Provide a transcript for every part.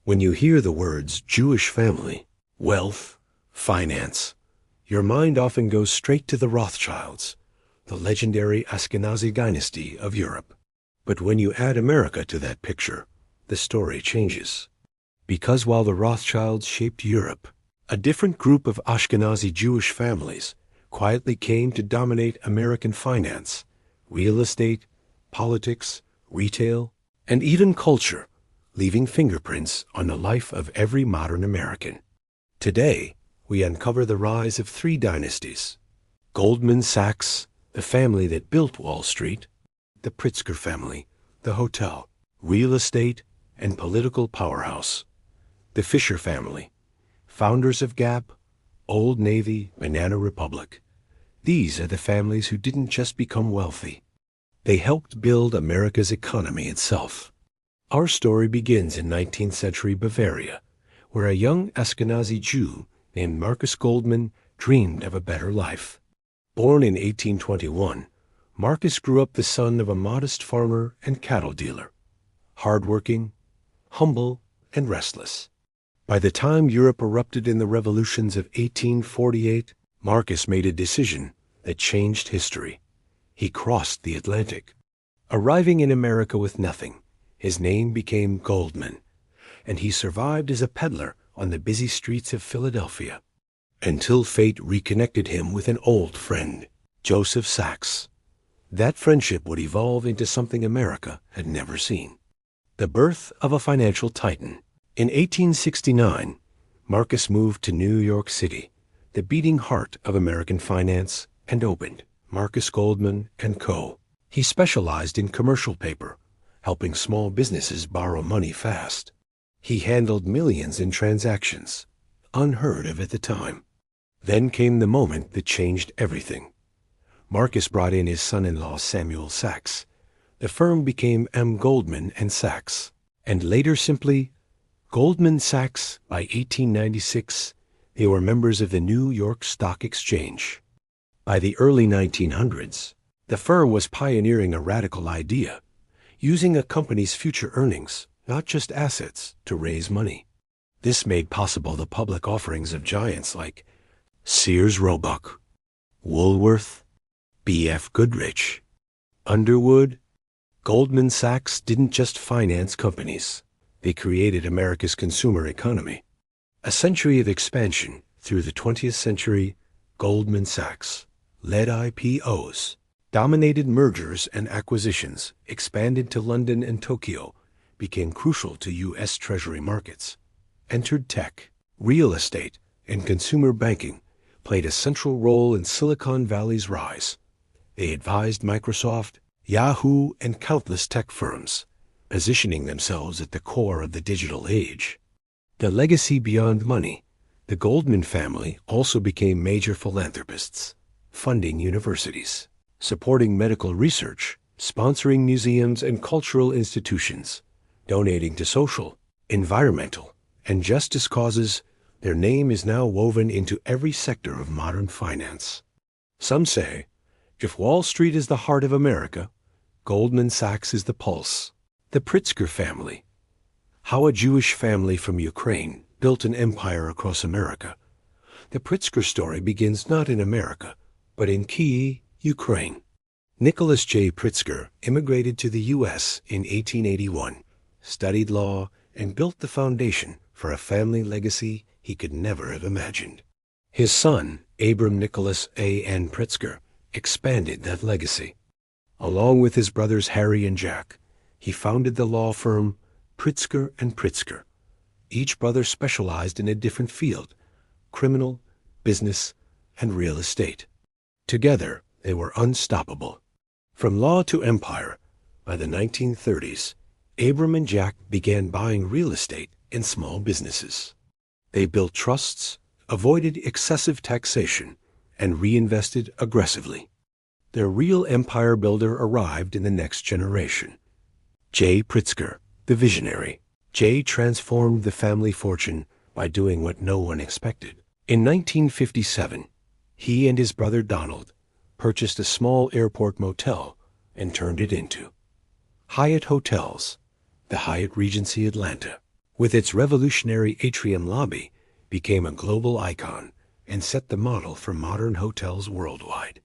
When you hear the words Jewish family, wealth, finance, your mind often goes straight to the Rothschilds, the legendary Ashkenazi dynasty of Europe. But when you add America to that picture, the story changes. Because while the Rothschilds shaped Europe, a different group of Ashkenazi Jewish families quietly came to dominate American finance, real estate, politics, retail, and even culture, leaving fingerprints on the life of every modern American. Today, we uncover the rise of three dynasties: Goldman Sachs, the family that built Wall Street; the Pritzker family, the hotel, real estate, and political powerhouse; the Fisher family, founders of Gap, Old Navy, Banana Republic. These are the families who didn't just become wealthy. They helped build America's economy itself. Our story begins in 19th century Bavaria, where a young Ashkenazi Jew named Marcus Goldman dreamed of a better life. Born in 1821, Marcus grew up the son of a modest farmer and cattle dealer, hardworking, humble, and restless. By the time Europe erupted in the revolutions of 1848, Marcus made a decision that changed history. He crossed the Atlantic. Arriving in America with nothing, his name became Goldman, and he survived as a peddler on the busy streets of Philadelphia, until fate reconnected him with an old friend, Joseph Sachs. That friendship would evolve into something America had never seen: the birth of a financial titan. In 1869, Marcus moved to New York City, the beating heart of American finance, and opened Marcus Goldman & Co. He specialized in commercial paper, helping small businesses borrow money fast. He handled millions in transactions, unheard of at the time. Then came the moment that changed everything. Marcus brought in his son-in-law Samuel Sachs. The firm became M. Goldman & Sachs, and later simply Goldman Sachs. By 1896, they were members of the New York Stock Exchange. By the early 1900s, the firm was pioneering a radical idea, using a company's future earnings, not just assets, to raise money. This made possible the public offerings of giants like Sears Roebuck, Woolworth, B.F. Goodrich, Underwood. Goldman Sachs didn't just finance companies. They created America's consumer economy. A century of expansion through the 20th century, Goldman Sachs led IPOs, dominated mergers and acquisitions, expanded to London and Tokyo, became crucial to U.S. Treasury markets, entered tech, real estate, and consumer banking, played a central role in Silicon Valley's rise. They advised Microsoft, Yahoo, and countless tech firms, positioning themselves at the core of the digital age. The legacy beyond money, the Goldman family also became major philanthropists, funding universities, supporting medical research, sponsoring museums and cultural institutions, donating to social, environmental, and justice causes. Their name is now woven into every sector of modern finance. Some say, if Wall Street is the heart of America, Goldman Sachs is the pulse. The Pritzker family. How a Jewish family from Ukraine built an empire across America. The Pritzker story begins not in America, but in Kyiv, Ukraine. Nicholas J. Pritzker immigrated to the U.S. in 1881, studied law, and built the foundation for a family legacy he could never have imagined. His son, Abram Nicholas A. N. Pritzker, expanded that legacy. Along with his brothers Harry and Jack, he founded the law firm Pritzker and Pritzker. Each brother specialized in a different field: criminal, business, and real estate. Together, they were unstoppable. From law to empire, by the 1930s, Abram and Jack began buying real estate in small businesses. They built trusts, avoided excessive taxation, and reinvested aggressively. Their real empire builder arrived in the next generation. J. Pritzker, the visionary. Jay transformed the family fortune by doing what no one expected. In 1957, he and his brother Donald purchased a small airport motel and turned it into Hyatt Hotels, the Hyatt Regency Atlanta. with its revolutionary atrium lobby, became a global icon and set the model for modern hotels worldwide.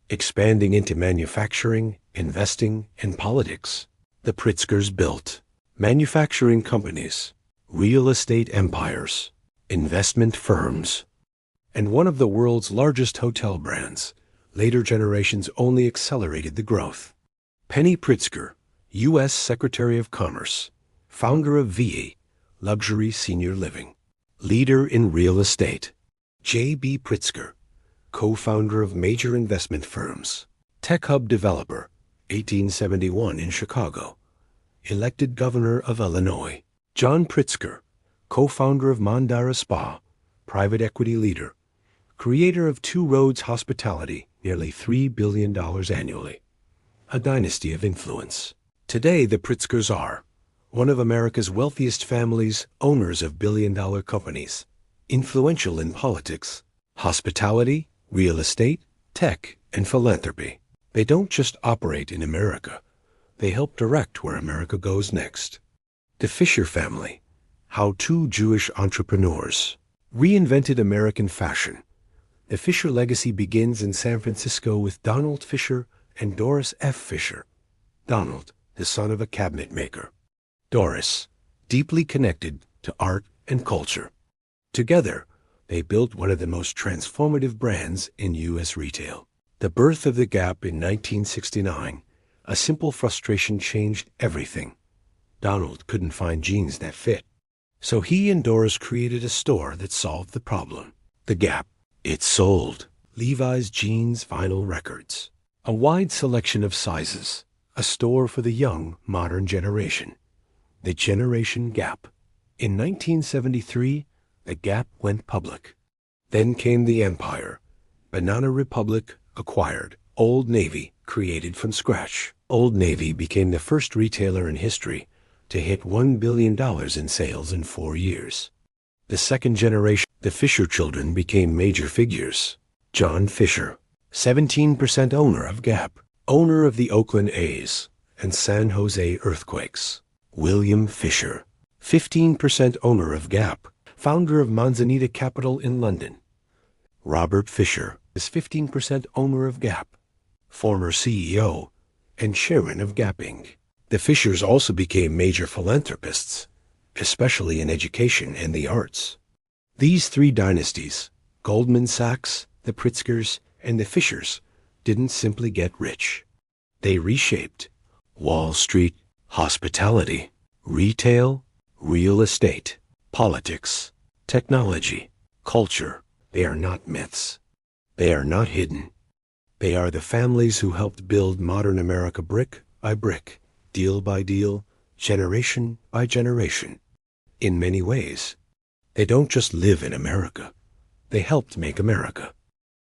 Expanding into manufacturing, investing, and politics, the Pritzkers built manufacturing companies, real estate empires, investment firms, and one of the world's largest hotel brands. Later generations only accelerated the growth. Penny Pritzker, U.S. Secretary of Commerce, founder of VA, Luxury Senior Living, leader in real estate. J.B. Pritzker, co-founder of major investment firms, Tech Hub developer, 1871 in Chicago, elected governor of Illinois. John Pritzker, co-founder of Mandara Spa, private equity leader, creator of Two Roads Hospitality, nearly $3 billion annually. A dynasty of influence. Today, the Pritzkers are one of America's wealthiest families, owners of billion-dollar companies, influential in politics, hospitality, real estate, tech, and philanthropy. They don't just operate in America. They help direct where America goes next. The Fisher family, how two Jewish entrepreneurs reinvented American fashion. The Fisher legacy begins in San Francisco with Donald Fisher and Doris F. Fisher. Donald, the son of a cabinet maker. Doris, deeply connected to art and culture. Together, they built one of the most transformative brands in U.S. retail. The birth of the Gap in 1969, a simple frustration changed everything. Donald couldn't find jeans that fit. So he and Doris created a store that solved the problem. The Gap. It sold Levi's jeans vinyl records, a wide selection of sizes, a store for the young, modern generation. The Generation Gap. In 1973, the Gap went public. Then came the Empire. Banana Republic acquired Old Navy, created from scratch. Old Navy became the first retailer in history to hit $1 billion in sales in 4 years. The second generation, the Fisher children, became major figures. John Fisher, 17% owner of Gap, owner of the Oakland A's and San Jose Earthquakes. William Fisher, 15% owner of Gap, founder of Manzanita Capital in London. Robert Fisher is 15% owner of Gap, former CEO and chairman of Gap Inc. The Fishers also became major philanthropists, especially in education and the arts. These three dynasties, Goldman Sachs, the Pritzkers, and the Fishers, didn't simply get rich. They reshaped Wall Street, hospitality, retail, real estate, politics, technology, culture. They are not myths. They are not hidden. They are the families who helped build modern America brick by brick, deal by deal, generation by generation. In many ways, they don't just live in America. They helped make America.